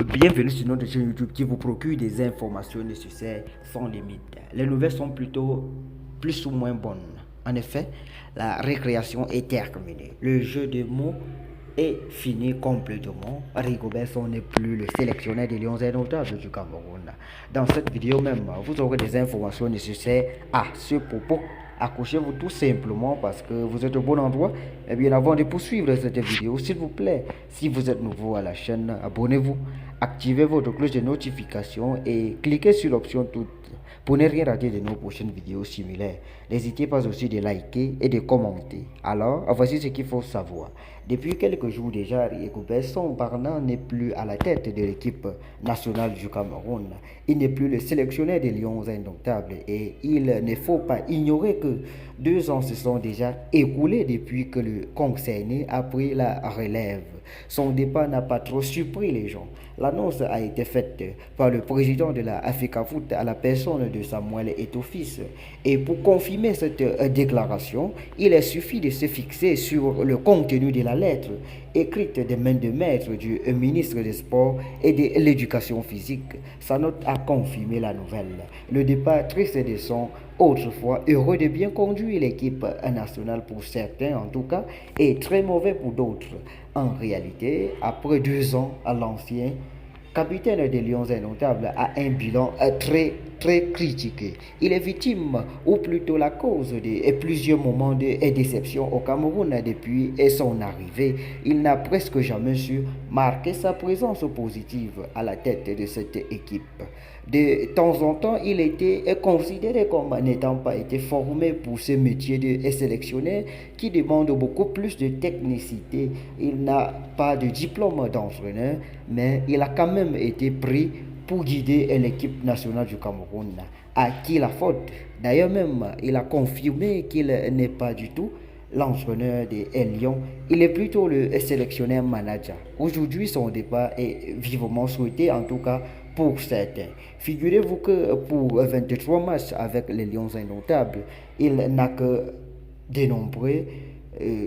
Bienvenue sur notre chaîne YouTube qui vous procure des informations nécessaires sans limite. Les nouvelles sont plutôt plus ou moins bonnes. En effet, la récréation est terminée. Le jeu de mots est fini complètement. Rigobert Song n'est plus le sélectionneur des Lions indomptables du Cameroun. Dans cette vidéo même, vous aurez des informations nécessaires à ce propos. Accrochez-vous tout simplement parce que vous êtes au bon endroit. Et bien avant de poursuivre cette vidéo, s'il vous plaît, si vous êtes nouveau à la chaîne, abonnez-vous, activez votre cloche de notification et cliquez sur l'option toute pour ne rien rater de nos prochaines vidéos similaires. N'hésitez pas aussi de liker et de commenter. Alors, voici ce qu'il faut savoir. Depuis quelques jours déjà, Rigobert Song Barna n'est plus à la tête de l'équipe nationale du Cameroun. Il n'est plus le sélectionneur des Lions indomptables et il ne faut pas ignorer que 2 ans se sont déjà écoulés depuis que le concerné a pris la relève. Son départ n'a pas trop surpris les gens. L'annonce a été faite par le président de la Africa Foot à la personne de Samuel Eto'o-Fils. Et pour confirmer cette déclaration, il suffit de se fixer sur le contenu de la lettre écrite des mains de maître du ministre des Sports et de l'Éducation physique. Sa note a confirmé la nouvelle. Le départ triste de son autrefois heureux de bien conduire l'équipe nationale pour certains en tout cas et très mauvais pour d'autres. En réalité, après 2 ans, l'ancien capitaine des Lions indomptables a un bilan très critiqué. Il est victime, ou plutôt la cause de plusieurs moments de déception au Cameroun depuis son arrivée. Il n'a presque jamais su marquer sa présence positive à la tête de cette équipe. De temps en temps, il était considéré comme n'étant pas été formé pour ce métier de sélectionneur qui demande beaucoup plus de technicité. Il n'a pas de diplôme d'entraîneur, mais il a quand même été pris pour guider l'équipe nationale du Cameroun. À qui la faute? D'ailleurs même, il a confirmé qu'il n'est pas du tout l'entraîneur des Lions. Il est plutôt le sélectionneur manager. Aujourd'hui, son départ est vivement souhaité, en tout cas pour certains. Figurez-vous que pour 23 matchs avec les Lions indomptables, il n'a que dénombré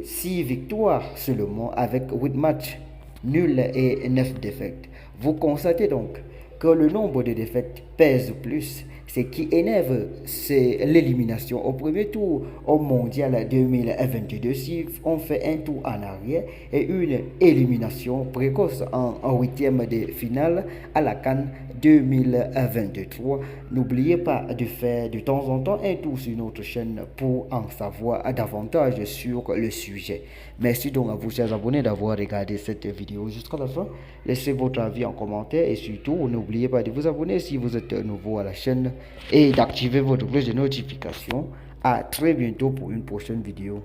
6 victoires seulement avec 8 matchs nuls et 9 défaites. Vous constatez donc que le nombre de défaites pèse plus. Ce qui énerve, c'est l'élimination au premier tour au Mondial 2022. Si on fait un tour en arrière et une élimination précoce en huitième de finale à la CAN 2023. N'oubliez pas de faire de temps en temps un tour sur notre chaîne pour en savoir davantage sur le sujet. Merci donc à vous, chers abonnés, d'avoir regardé cette vidéo jusqu'à la fin. Laissez votre avis en commentaire et surtout, n'oubliez pas de vous abonner si vous êtes nouveau à la chaîne et d'activer votre cloche de notification. À très bientôt pour une prochaine vidéo.